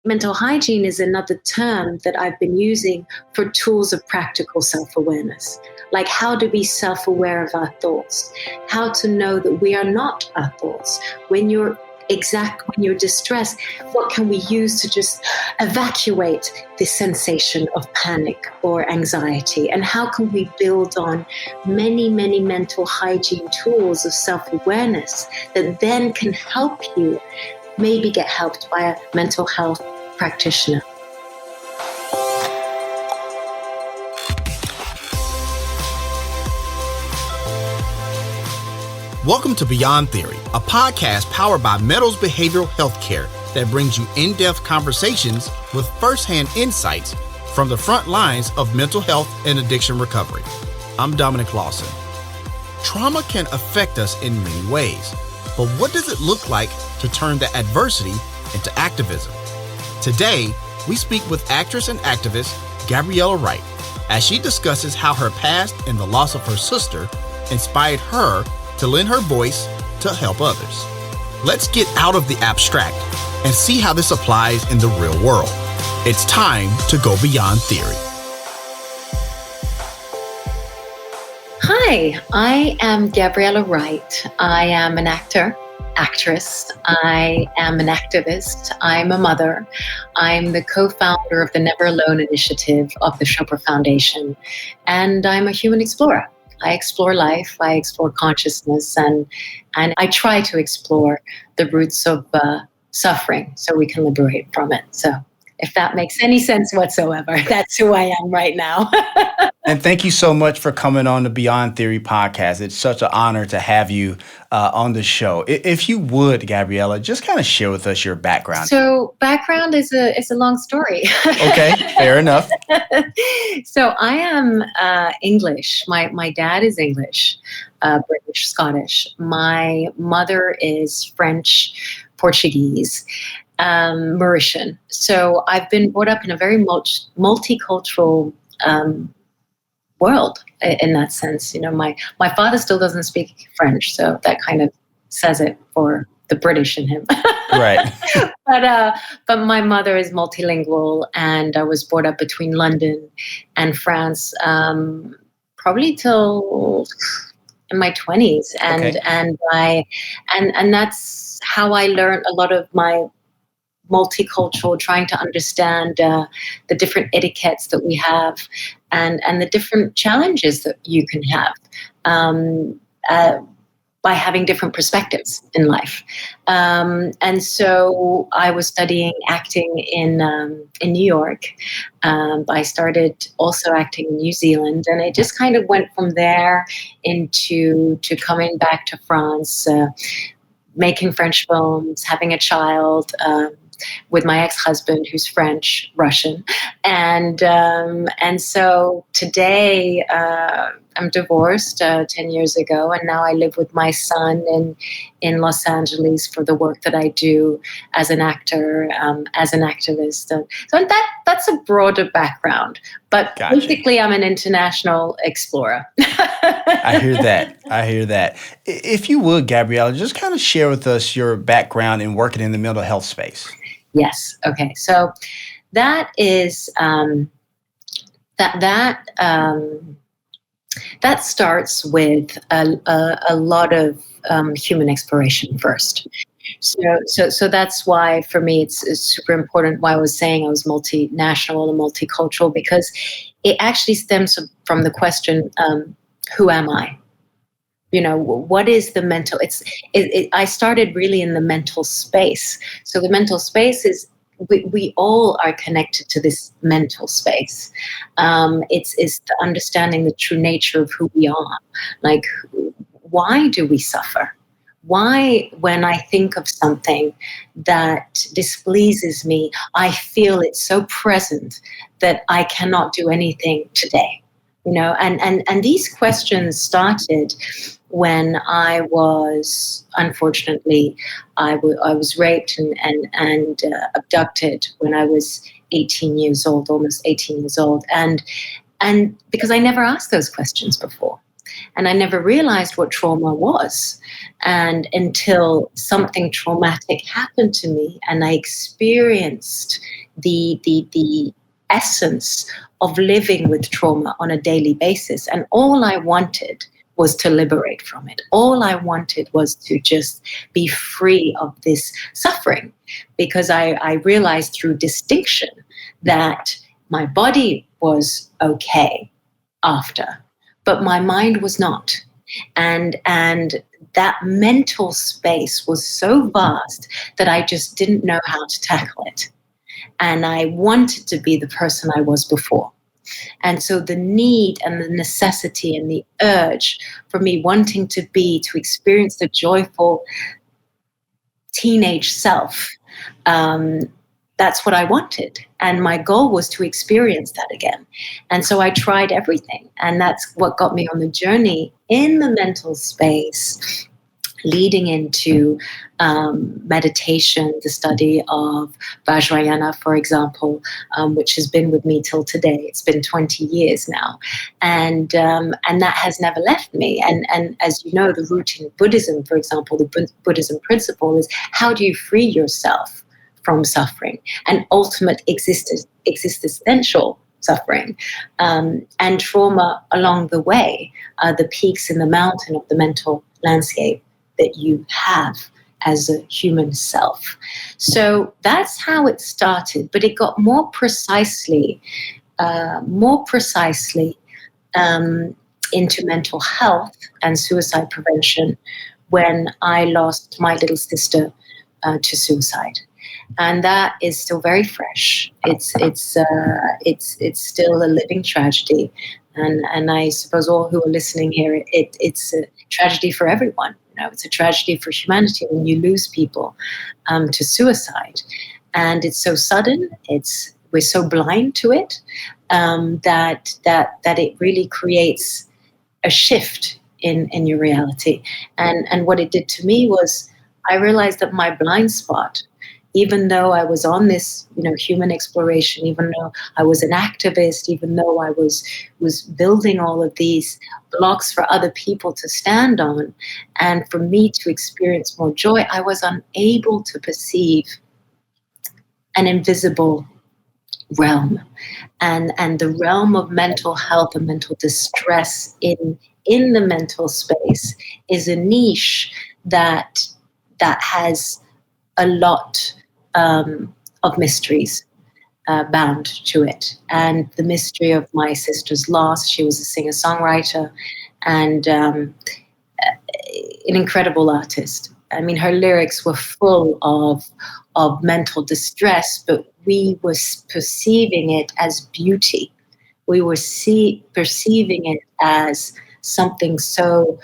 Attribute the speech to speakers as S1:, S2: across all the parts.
S1: mental hygiene is another term that I've been using for tools of practical self-awareness. Like, how to be self-aware of our thoughts, how to know that we are not our thoughts. When you're distressed, what can we use to just evacuate this sensation of panic or anxiety? And how can we build on many, many mental hygiene tools of self-awareness that then can help you maybe get helped by a mental health practitioner?
S2: Welcome to Beyond Theory, a podcast powered by Meadows Behavioral Healthcare that brings you in-depth conversations with firsthand insights from the front lines of mental health and addiction recovery. I'm Dominic Lawson. Trauma can affect us in many ways, but what does it look like to turn the adversity into activism? Today, we speak with actress and activist Gabriella Wright as she discusses how her past and the loss of her sister inspired her to lend her voice to help others. Let's get out of the abstract and see how this applies in the real world. It's time to go beyond theory.
S1: Hi, I am Gabriella Wright. I am an actress. I am an activist. I'm a mother. I'm the co-founder of the Never Alone initiative of the Chopra Foundation, and I'm a human explorer. I explore life, I explore consciousness, and I try to explore the roots of suffering so we can liberate from it. So if that makes any sense whatsoever, that's who I am right now.
S2: And thank you so much for coming on the Beyond Theory podcast. It's such an honor to have you on the show. If you would, Gabriella, just kind of share with us your background.
S1: So background is a long story.
S2: Okay, fair enough.
S1: So I am English. My dad is English, British, Scottish. My mother is French, Portuguese, Mauritian. So I've been brought up in a very multicultural world in that sense. You know, my father still doesn't speak French, so that kind of says it for the British in him.
S2: Right.
S1: But my mother is multilingual, and I was brought up between London and France, probably till in my 20s, and
S2: okay.
S1: and that's how I learned a lot of my multicultural, trying to understand the different etiquettes that we have, and the different challenges that you can have by having different perspectives in life. And so I was studying acting in New York. I started also acting in New Zealand, and it just kind of went from there into coming back to France, making French films, having a child, with my ex-husband, who's French, Russian. And so today I'm divorced 10 years ago, and now I live with my son in Los Angeles for the work that I do as an actor, as an activist. So that's a broader background. But
S2: Gotcha.
S1: Basically, I'm an international explorer.
S2: I hear that. If you would, Gabriella, just kind of share with us your background in working in the mental health space.
S1: Yes. Okay. So that is that starts with a lot of human exploration first. So that's why for me it's super important. Why I was saying I was multinational and multicultural, because it actually stems from the question, who am I? You know, what is the mental? I started really in the mental space. So the mental space is, we all are connected to this mental space. It's the understanding the true nature of who we are. Like, why do we suffer? Why, when I think of something that displeases me, I feel it so present that I cannot do anything today? You know, and these questions started when I was, unfortunately, I was raped and abducted when I was 18 years old, almost 18 years old, and because I never asked those questions before. And I never realized what trauma was. And until something traumatic happened to me and I experienced the essence of living with trauma on a daily basis. And all I wanted was to liberate from it. All I wanted was to just be free of this suffering, because I realized through distinction that my body was okay after, but my mind was not. And that mental space was so vast that I just didn't know how to tackle it. And I wanted to be the person I was before. And so the need and the necessity and the urge for me wanting to experience the joyful teenage self, that's what I wanted. And my goal was to experience that again. And so I tried everything. And that's what got me on the journey in the mental space, leading into meditation, the study of Vajrayana, for example, which has been with me till today. It's been 20 years now. And that has never left me. And as you know, the root in Buddhism, for example, the Buddhism principle is, how do you free yourself from suffering and ultimate existential suffering, and trauma along the way, the peaks in the mountain of the mental landscape that you have as a human self. So that's how it started, but it got more precisely into mental health and suicide prevention when I lost my little sister to suicide. And that is still very fresh. It's still a living tragedy, and I suppose all who are listening here, it's a tragedy for everyone. You know, it's a tragedy for humanity when you lose people to suicide, and it's so sudden. We're so blind to it that it really creates a shift in your reality. And what it did to me was, I realized that my blind spot, even though I was on this, human exploration, even though I was an activist, even though I was building all of these blocks for other people to stand on, and for me to experience more joy, I was unable to perceive an invisible realm. And the realm of mental health and mental distress in the mental space is a niche that has a lot of mysteries bound to it. And the mystery of my sister's loss, she was a singer-songwriter and an incredible artist. I mean, her lyrics were full of mental distress, but we were perceiving it as beauty. We were perceiving it as something so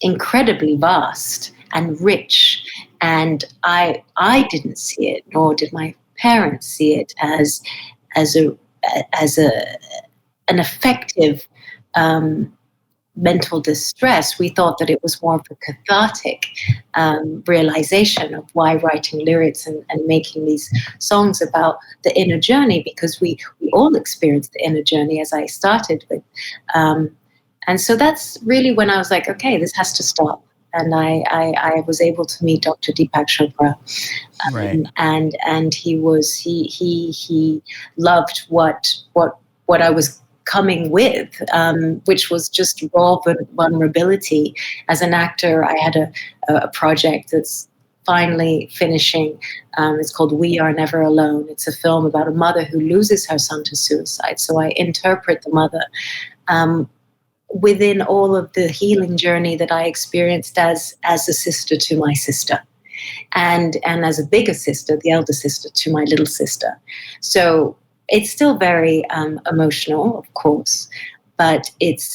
S1: incredibly vast and rich. And I didn't see it, nor did my parents see it as an effective mental distress. We thought that it was more of a cathartic realization of why writing lyrics and making these songs about the inner journey, because we all experienced the inner journey, as I started with. And so that's really when I was like, okay, this has to stop. And I was able to meet Dr. Deepak Chopra,
S2: right.
S1: and he loved what I was coming with, which was just raw vulnerability. As an actor, I had a project that's finally finishing. It's called We Are Never Alone. It's a film about a mother who loses her son to suicide. So I interpret the mother within all of the healing journey that I experienced as a sister to my sister, and as a bigger sister, the elder sister to my little sister. So it's still very emotional, of course, but we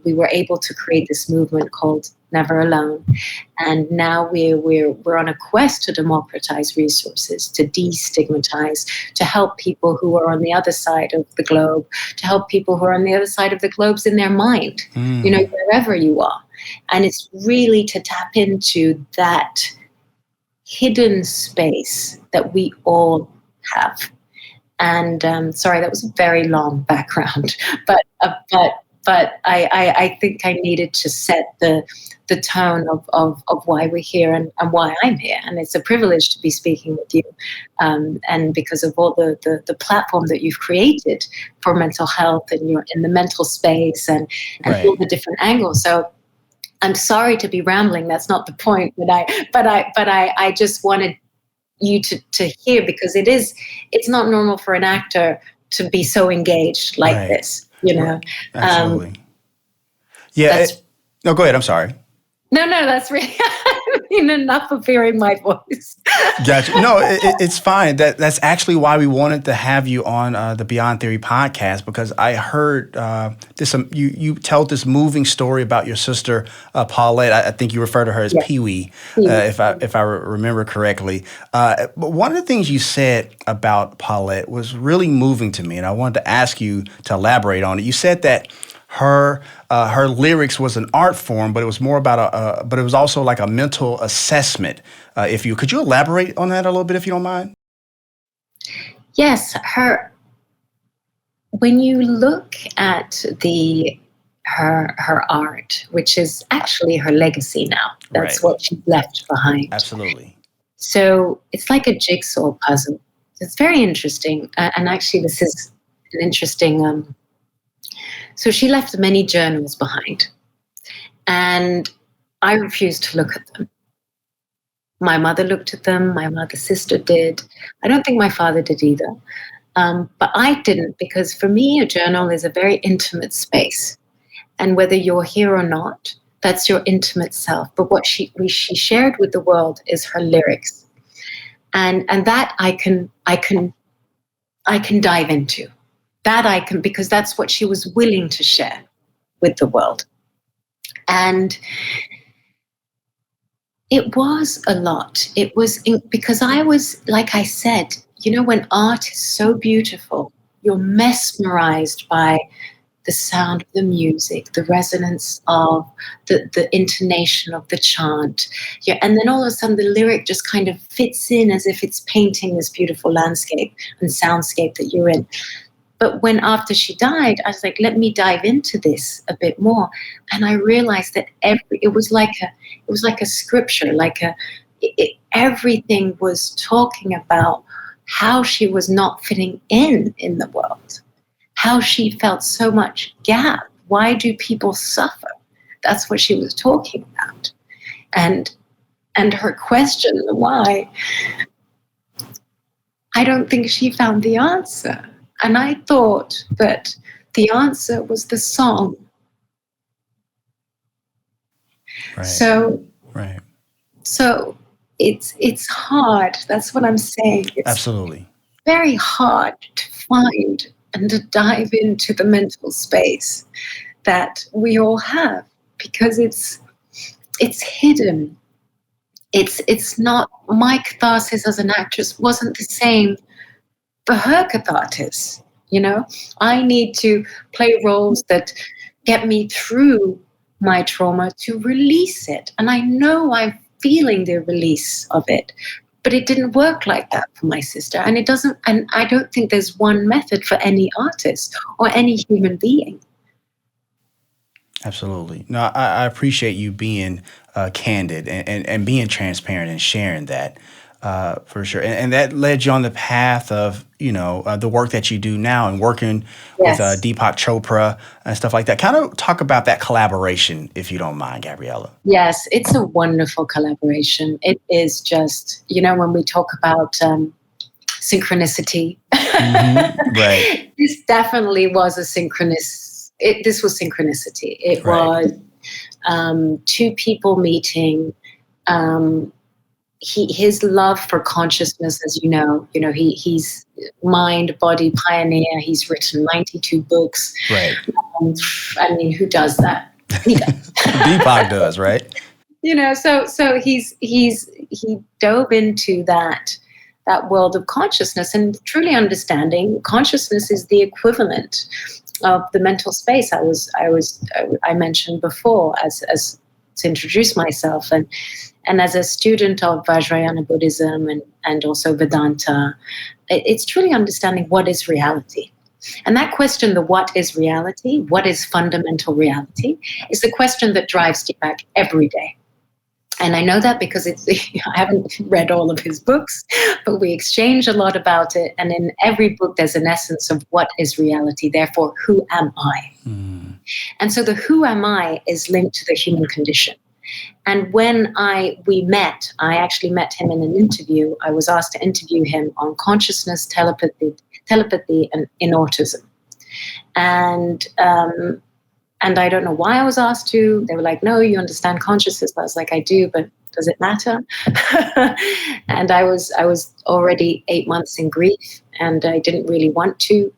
S1: were able to create this movement called Never Alone, and now we're on a quest to democratize resources, to destigmatize, to help people who are on the other side of the globe, to help people who are on the other side of the globes in their mind, wherever you are. And it's really to tap into that hidden space that we all have. And sorry, that was a very long background, but I think I needed to set the tone of why we're here and why I'm here. And it's a privilege to be speaking with you, and because of all the platform that you've created for mental health, and you're in the mental space, and
S2: Right.
S1: all the different angles. So I'm sorry to be rambling. That's not the point. But I just wanted you to hear, because it's not normal for an actor to be so engaged like
S2: Right.
S1: this, you know.
S2: Absolutely. Yeah. No, go ahead. I'm sorry.
S1: No, that's really enough of hearing my voice.
S2: Gotcha. No, it's fine. That's actually why we wanted to have you on the Beyond Theory podcast, because I heard this. You told this moving story about your sister Paulette. I think you refer to her as Pee-wee, if I remember correctly. But one of the things you said about Paulette was really moving to me, and I wanted to ask you to elaborate on it. You said that her lyrics was an art form, but it was more about but it was also like a mental assessment. Could you elaborate on that a little bit, if you don't mind?
S1: Yes, when you look at her art, which is actually her legacy now, that's what she left behind.
S2: Absolutely.
S1: So it's like a jigsaw puzzle. It's very interesting, and actually, this is an interesting. So she left many journals behind, and I refused to look at them. My mother looked at them. My mother's sister did. I don't think my father did either. But I didn't, because for me, a journal is a very intimate space. And whether you're here or not, that's your intimate self. But what she shared with the world is her lyrics. And that I can dive into. That I can, because that's what she was willing to share with the world. And it was a lot. It was because I was, like I said, when art is so beautiful, you're mesmerized by the sound of the music, the resonance of the intonation of the chant. Yeah, and then all of a sudden the lyric just kind of fits in as if it's painting this beautiful landscape and soundscape that you're in. But when after she died, I was like, let me dive into this a bit more. And I realized that it was like a scripture, everything was talking about how she was not fitting in the world, how she felt so much gap. Why do people suffer? That's what she was talking about. And her question, why, I don't think she found the answer. And I thought that the answer was the song.
S2: Right.
S1: So it's hard. That's what I'm saying. It's
S2: absolutely
S1: very hard to find and to dive into the mental space that we all have, because it's hidden. It's not, my catharsis as an actress wasn't the same for her catharsis. I need to play roles that get me through my trauma to release it. And I know I'm feeling the release of it, but it didn't work like that for my sister. And it doesn't, and I don't think there's one method for any artist or any human being.
S2: Absolutely. No, I appreciate you being candid and being transparent and sharing that. For sure. And that led you on the path of, the work that you do now and working with Deepak Chopra and stuff like that. Kind of talk about that collaboration, if you don't mind, Gabriella.
S1: Yes, it's a wonderful collaboration. It is just, when we talk about synchronicity,
S2: right.
S1: This definitely was a this was synchronicity. It was two people meeting. His love for consciousness, as he's mind, body pioneer. He's written 92 books.
S2: Right.
S1: Who does that? He does.
S2: Deepak does, right?
S1: So he dove into that world of consciousness and truly understanding consciousness is the equivalent of the mental space I mentioned before as to introduce myself, And as a student of Vajrayana Buddhism and also Vedanta, it's truly understanding what is reality. And that question, the what is reality, what is fundamental reality, is the question that drives Deepak every day. And I know that because I haven't read all of his books, but we exchange a lot about it. And in every book, there's an essence of what is reality. Therefore, who am I? And so the who am I is linked to the human condition. And when we met, I actually met him in an interview. I was asked to interview him on consciousness, telepathy, and in autism. And I don't know why I was asked to. They were like, no, you understand consciousness. I was like, I do, but does it matter? And I was already 8 months in grief, and I didn't really want to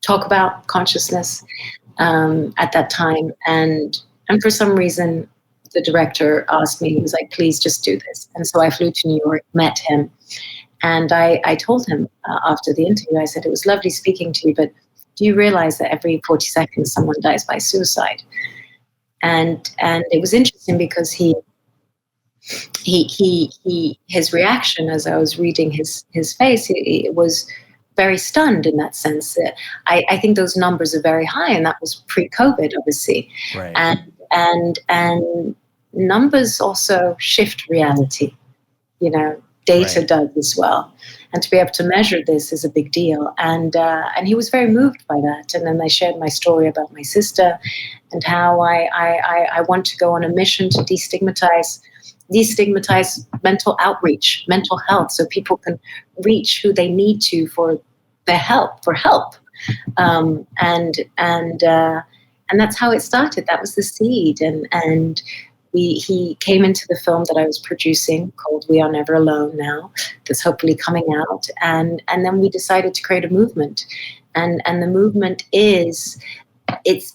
S1: talk about consciousness at that time. And for some reason, the director asked me, he was like, please just do this. And so I flew to New York, met him. And I told him after the interview, I said, it was lovely speaking to you, but do you realize that every 40 seconds someone dies by suicide? And it was interesting because his reaction as I was reading his face, he was very stunned in that sense. I think those numbers are very high, and that was pre-COVID, obviously.
S3: Right.
S1: And numbers also shift reality. Data
S3: Right.
S1: does as well. And to be able to measure this is a big deal. And he was very moved by that. And then I shared my story about my sister and how I want to go on a mission to destigmatize mental outreach, mental health, so people can reach who they need to for help. And that's how it started. That was the seed. And he came into the film that I was producing called We Are Never Alone now, that's hopefully coming out. And then we decided to create a movement. And the movement it's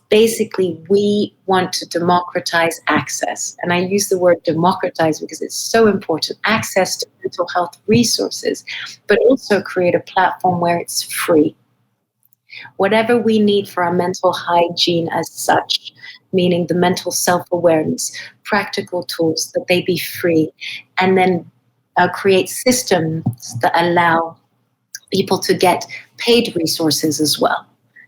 S1: basically, we want to democratize access. And I use the word democratize because it's so important. Access to mental health resources, but also create a platform where it's free. Whatever we need for our mental hygiene as such, meaning the mental self-awareness, practical tools, that they be free, and then create systems that allow people to get paid resources as well,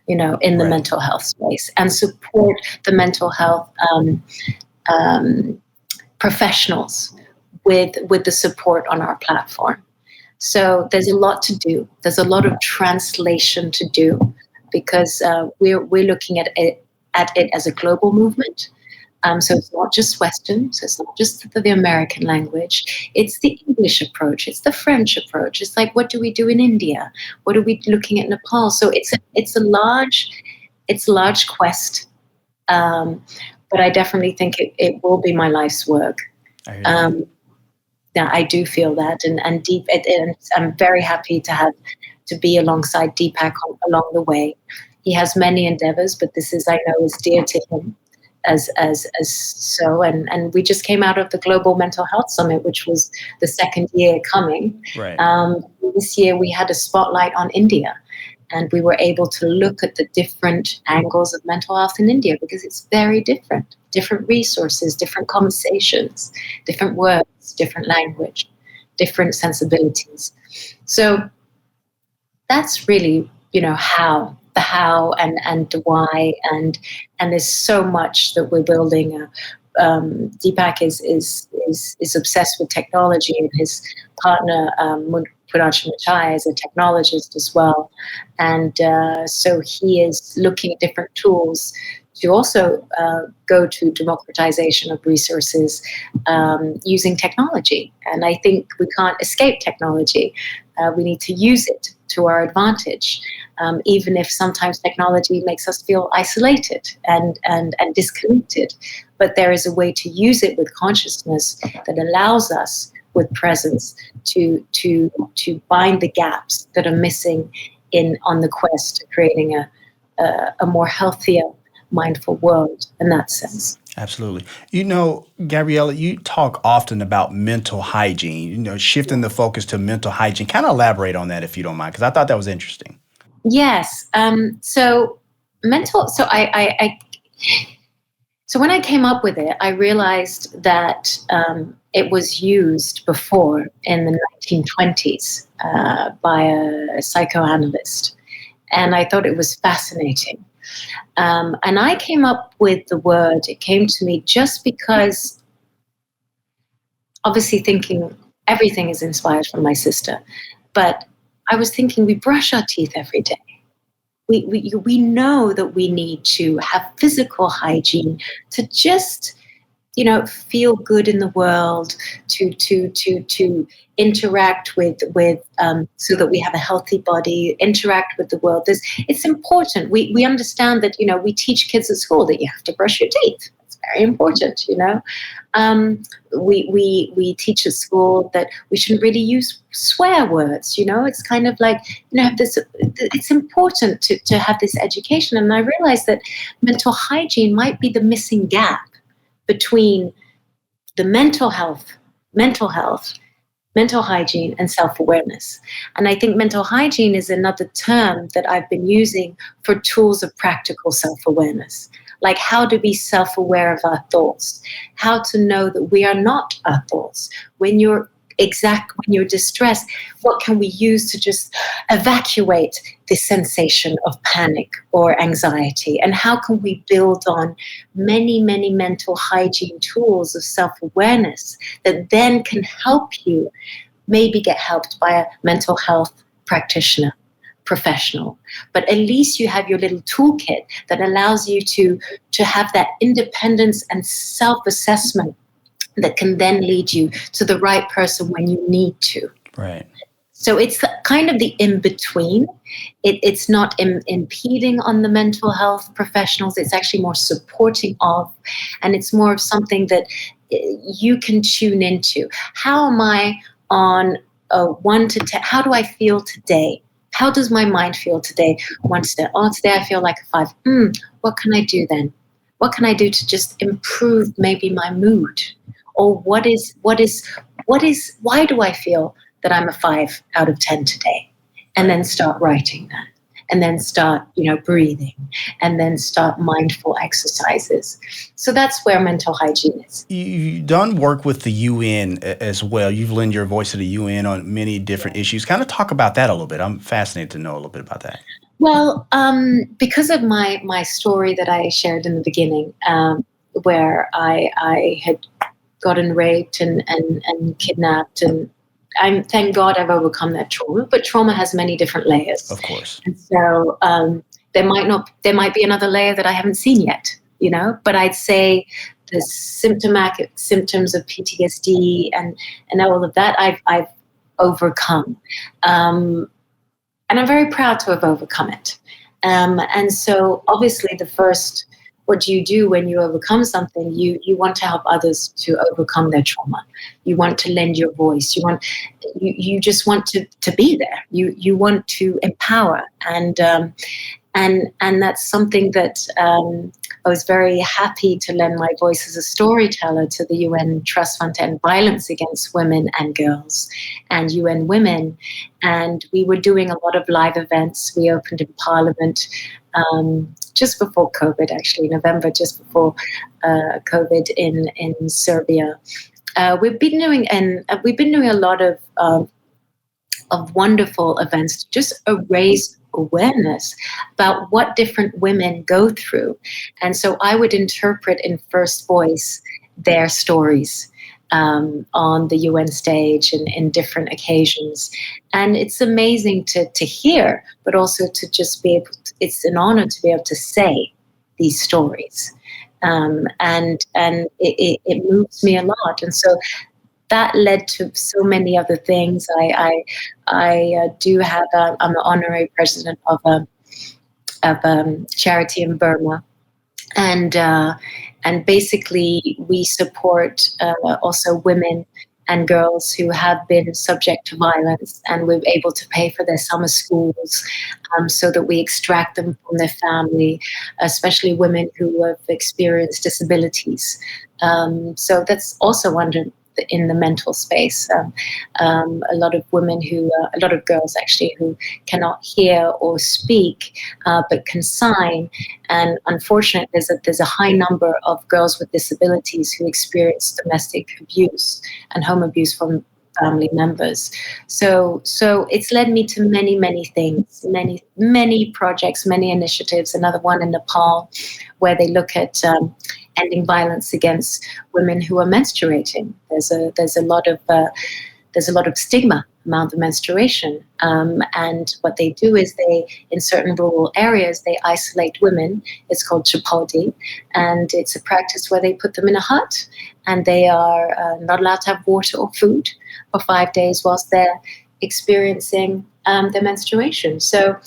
S1: in the
S3: Right.
S1: mental health space, and support the mental health professionals with the support on our platform. So there's a lot to do. There's a lot of translation to do because we're looking at it as a global movement. So it's not just Western, so it's not just the American language. It's the English approach. It's the French approach. It's like, what do we do in India? What are we looking at Nepal? So it's a large quest. But I definitely think it will be my life's work. Yeah, I do feel that, and I'm very happy to be alongside Deepak along the way. He has many endeavors, but this is, I know, is dear to him as so. And we just came out of the Global Mental Health Summit, which was the second year coming.
S3: Right.
S1: This year we had a spotlight on India, and we were able to look at the different angles of mental health in India because it's very different resources, different conversations, different words, different language, different sensibilities. So that's really, how and the why, and there's so much that we're building. Deepak is obsessed with technology, and his partner Machai is a technologist as well, and so he is looking at different tools to also go to democratization of resources using technology. And I think we can't escape technology. We need to use it to our advantage, even if sometimes technology makes us feel isolated and disconnected. But there is a way to use it with consciousness that allows us, with presence, to bind the gaps that are missing on the quest to creating a more healthier, mindful world in that sense.
S3: Absolutely. Gabriella, you talk often about mental hygiene, shifting the focus to mental hygiene. Kind of elaborate on that if you don't mind, because I thought that was interesting.
S1: Yes. So I So when I came up with it, I realized that it was used before in the 1920s by a psychoanalyst. And I thought it was fascinating. And I came up with the word, it came to me just because, obviously thinking everything is inspired from my sister, but I was thinking we brush our teeth every day. We know that we need to have physical hygiene to just, feel good in the world, to interact with so that we have a healthy body, interact with the world. It's important. We understand that, we teach kids at school that you have to brush your teeth. It's very important, We teach at school that we shouldn't really use swear words, It's kind of like, it's important to have this education. And I realized that mental hygiene might be the missing gap between the mental hygiene and self-awareness. And I think mental hygiene is another term that I've been using for tools of practical self-awareness. Like how to be self-aware of our thoughts, how to know that we are not our thoughts. When you're distressed, what can we use to just evacuate this sensation of panic or anxiety? And how can we build on many, many mental hygiene tools of self-awareness that then can help you maybe get helped by a mental health practitioner, professional, but at least you have your little toolkit that allows you to have that independence and self-assessment that can then lead you to the right person when you need to.
S3: Right.
S1: So it's kind of the in-between. It's not impeding on the mental health professionals. It's actually more supporting of, and it's more of something that you can tune into. How am I on a 1 to 10? How do I feel today? How does my mind feel today? 1 to 10. Oh, today I feel like a 5. What can I do then? What can I do to just improve maybe my mood? Or why do I feel that I'm a 5 out of 10 today? And then start writing that. And then start, breathing. And then start mindful exercises. So that's where mental hygiene is.
S3: You've done work with the UN as well. You've lent your voice to the UN on many different issues. Kind of talk about that a little bit. I'm fascinated to know a little bit about that.
S1: Well, because of my story that I shared in the beginning, where I had gotten raped and kidnapped, and thank God I've overcome that trauma. But trauma has many different layers,
S3: of course.
S1: And so there might be another layer that I haven't seen yet, But I'd say the symptoms of PTSD and all of that I've overcome, and I'm very proud to have overcome it. And so obviously what do you do when you overcome something? You want to help others to overcome their trauma. You want to lend your voice. You just want to be there. You want to empower, and that's something that I was very happy to lend my voice as a storyteller to the UN Trust Fund to End Violence Against Women and Girls and UN Women. And we were doing a lot of live events. We opened in Parliament just before COVID, actually, November, just before COVID in Serbia. We've been doing a lot of wonderful events to just raise awareness about what different women go through. And so I would interpret in first voice their stories on the UN stage and in different occasions. And it's amazing to hear, but also to just be able to, it's an honor to be able to say these stories. And it moves me a lot. And so that led to so many other things. I do have I'm the honorary president of a charity in Burma, and basically we support also women and girls who have been subject to violence, and we're able to pay for their summer schools so that we extract them from their family, especially women who have experienced disabilities. So that's also under in the mental space. A lot of women a lot of girls actually who cannot hear or speak, but can sign. And unfortunately, there's a high number of girls with disabilities who experience domestic abuse and home abuse from family members. So it's led me to many things, many projects, many initiatives. Another one in Nepal, where they look at ending violence against women who are menstruating. There's a lot of stigma around the menstruation, and what they do is in certain rural areas, they isolate women. It's called chapaldi, and it's a practice where they put them in a hut, and they are not allowed to have water or food for 5 days whilst they're experiencing their menstruation. So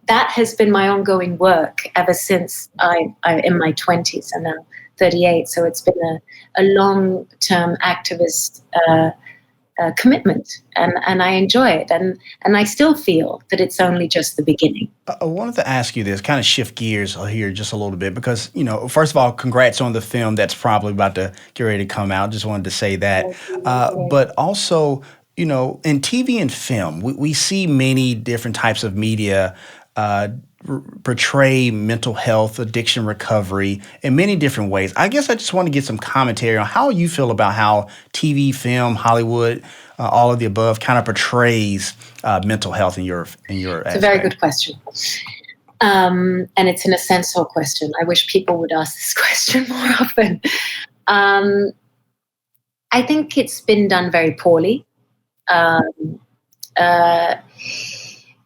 S1: that has been my ongoing work ever since I'm in my 20s and now 38. So it's been a long-term activist commitment, and I enjoy it, and I still feel that it's only just the beginning.
S3: I wanted to ask you this, kind of shift gears here just a little bit, because, first of all, congrats on the film that's probably about to get ready to come out. Just wanted to say that. But also, in TV and film, we see many different types of media portray mental health, addiction recovery in many different ways. I guess I just want to get some commentary on how you feel about how TV, film, Hollywood, all of the above kind of portrays mental health in your
S1: It's a very good question. And it's an essential question. I wish people would ask this question more often. I think it's been done very poorly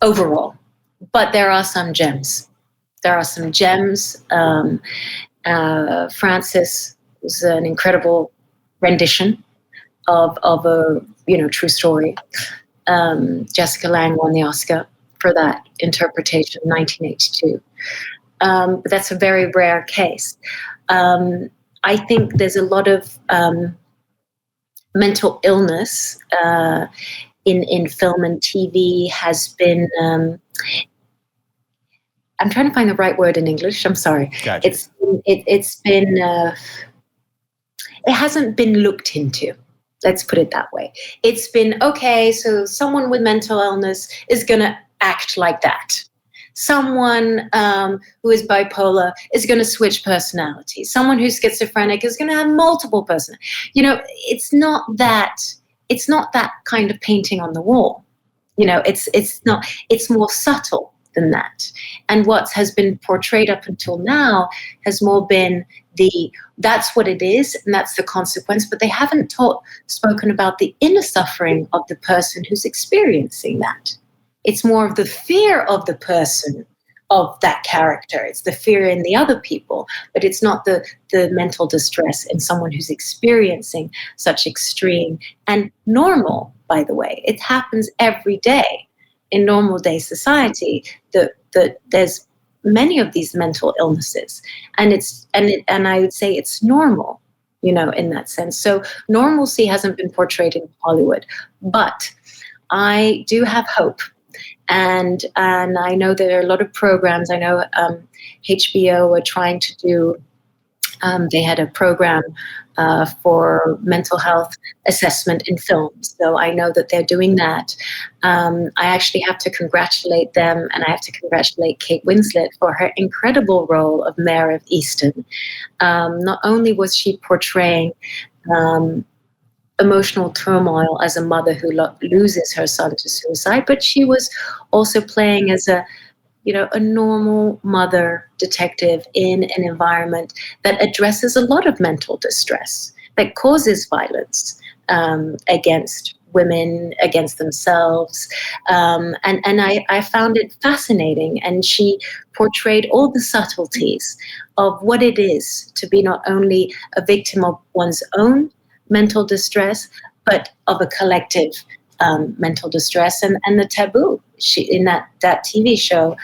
S1: overall. But there are some gems. Frances was an incredible rendition of a true story. Jessica Lange won the Oscar for that interpretation in 1982. But that's a very rare case. I think there's a lot of mental illness in film and TV has been. I'm trying to find the right word in English. I'm sorry.
S3: Gotcha.
S1: It hasn't been looked into. Let's put it that way. It's been, okay, so someone with mental illness is going to act like that. Someone who is bipolar is going to switch personalities. Someone who's schizophrenic is going to have multiple personalities. It's not that kind of painting on the wall. It's more subtle than that. And what has been portrayed up until now has more been that's what it is and that's the consequence, but they haven't spoken about the inner suffering of the person who's experiencing that. It's more of the fear of the person, of that character. It's the fear in the other people, but it's not the mental distress in someone who's experiencing such extreme and normal, by the way. It happens every day. In normal day society, that there's many of these mental illnesses, and I would say it's normal, in that sense. So normalcy hasn't been portrayed in Hollywood, but I do have hope, and I know there are a lot of programs. I know HBO are trying to do. They had a program for mental health assessment in films. So I know that they're doing that. I actually have to congratulate them, and I have to congratulate Kate Winslet for her incredible role of Mare of Easton. Not only was she portraying emotional turmoil as a mother who loses her son to suicide, but she was also playing as a normal mother detective in an environment that addresses a lot of mental distress, that causes violence against women, against themselves. And I found it fascinating. And she portrayed all the subtleties of what it is to be not only a victim of one's own mental distress, but of a collective mental distress and the taboo. In that TV show,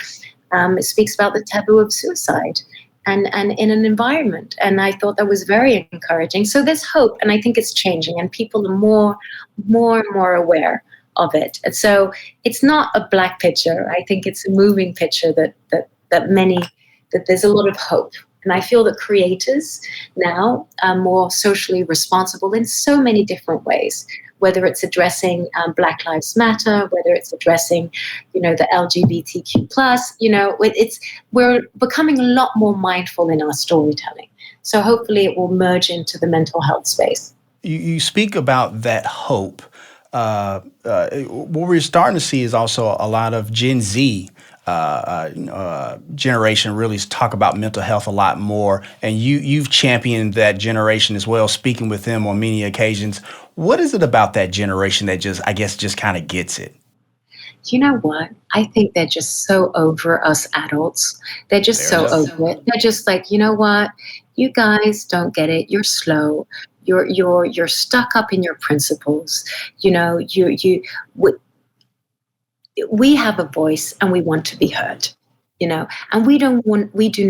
S1: it speaks about the taboo of suicide and in an environment. And I thought that was very encouraging. So there's hope, and I think it's changing, and people are more and more aware of it. And so it's not a black picture. I think it's a moving picture that there's a lot of hope And I feel that creators now are more socially responsible in so many different ways, whether it's addressing Black Lives Matter, whether it's addressing, the LGBTQ plus, we're becoming a lot more mindful in our storytelling. So hopefully it will merge into the mental health space.
S3: You speak about that hope. What we're starting to see is also a lot of Gen Z generation really talk about mental health a lot more, and you've championed that generation as well, speaking with them on many occasions. What is it about that generation that just kind of gets it?
S1: You know what? I think they're just so over us adults. They're just so over it. They're just like, you know what? You guys don't get it. You're slow. You're stuck up in your principles. We have a voice and we want to be heard, and we do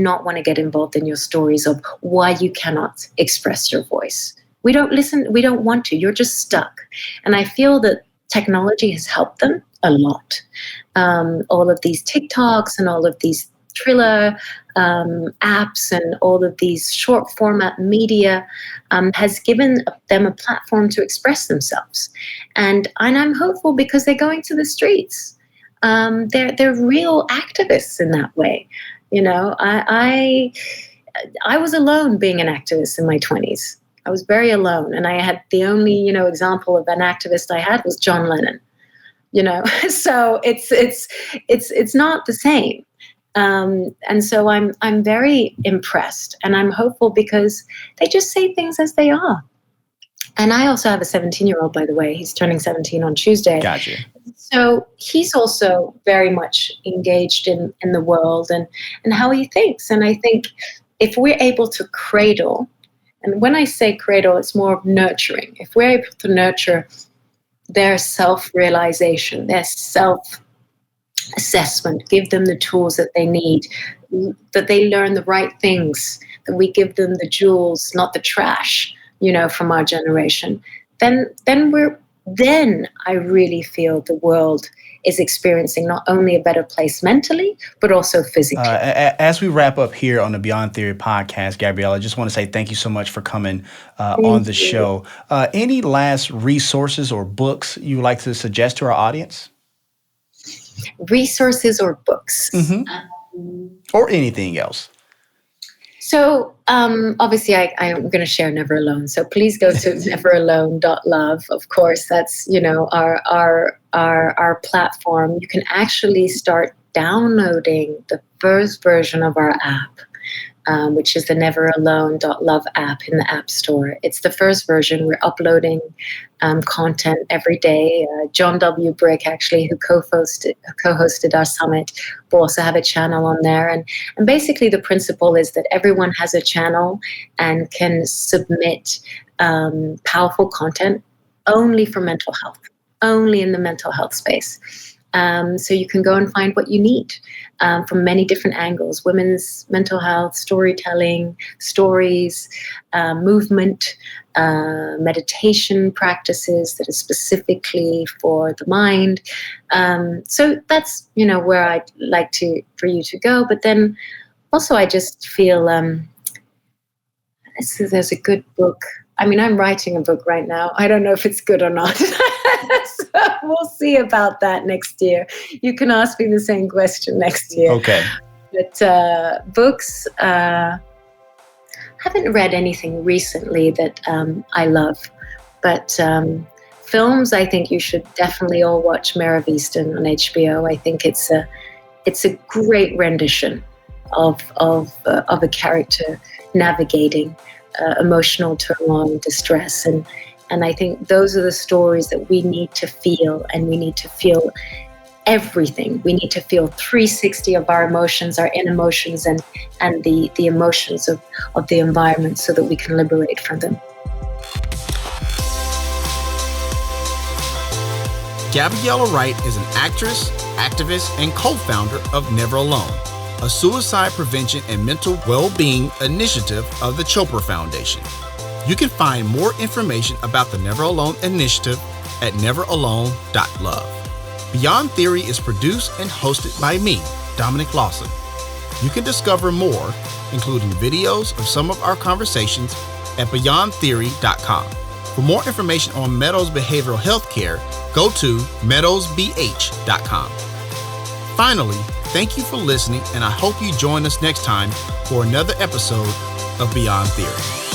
S1: not want to get involved in your stories of why you cannot express your voice. We don't listen. We don't want to. You're just stuck. And I feel that technology has helped them a lot. All of these TikToks and all of these thriller apps and all of these short format media has given them a platform to express themselves. And I'm hopeful because they're going to the streets. They're real activists in that way. I was alone being an activist in my 20s. I was very alone, and I had the only example of an activist I had was John Lennon. So it's not the same. And so I'm very impressed, and I'm hopeful because they just say things as they are. And I also have a 17-year-old, by the way. He's turning 17 on Tuesday.
S3: Gotcha.
S1: So he's also very much engaged in the world and how he thinks. And I think if we're able to cradle, and when I say cradle, it's more of nurturing. If we're able to nurture their self-realization, their self-assessment, give them the tools that they need, that they learn the right things, that we give them the jewels, not the trash, from our generation, then I really feel the world is experiencing not only a better place mentally, but also physically.
S3: As we wrap up here on the Beyond Theory podcast, Gabriella, I just want to say thank you so much for coming on the show. Any last resources or books you would like to suggest to our audience?
S1: Resources or books?
S3: Mm-hmm. Or anything else?
S1: So obviously I'm going to share Never Alone. So please go to neveralone.love. Of course, that's, our platform. You can actually start downloading the first version of our app, which is the neveralone.love app in the App Store. It's the first version. We're uploading content every day. John W. Brick, actually, who co-hosted our summit, will also have a channel on there. And basically the principle is that everyone has a channel and can submit powerful content only for mental health, only in the mental health space. So you can go and find what you need from many different angles: women's mental health, storytelling, stories, movement, meditation practices that are specifically for the mind. So that's, where I'd like for you to go. But then also I just feel there's a good book. I mean, I'm writing a book right now. I don't know if it's good or not. So we'll see about that next year. You can ask me the same question next year.
S3: Okay.
S1: But books, haven't read anything recently that I love. But films, I think you should definitely all watch Mare of Easttown on HBO. I think it's a great rendition of a character navigating emotional turmoil and distress, and I think those are the stories that we need to feel, and we need to feel everything. We need to feel 360 of our emotions, our inner emotions, and the emotions of the environment, so that we can liberate from them.
S2: Gabriella Wright is an actress, activist, and co-founder of Never Alone, a suicide prevention and mental well-being initiative of the Chopra Foundation. You can find more information about the Never Alone initiative at neveralone.love. Beyond Theory is produced and hosted by me, Dominic Lawson. You can discover more including videos of some of our conversations at beyondtheory.com. For more information on Meadows Behavioral Healthcare, go to meadowsbh.com. Finally, thank you for listening, and I hope you join us next time for another episode of Beyond Theory.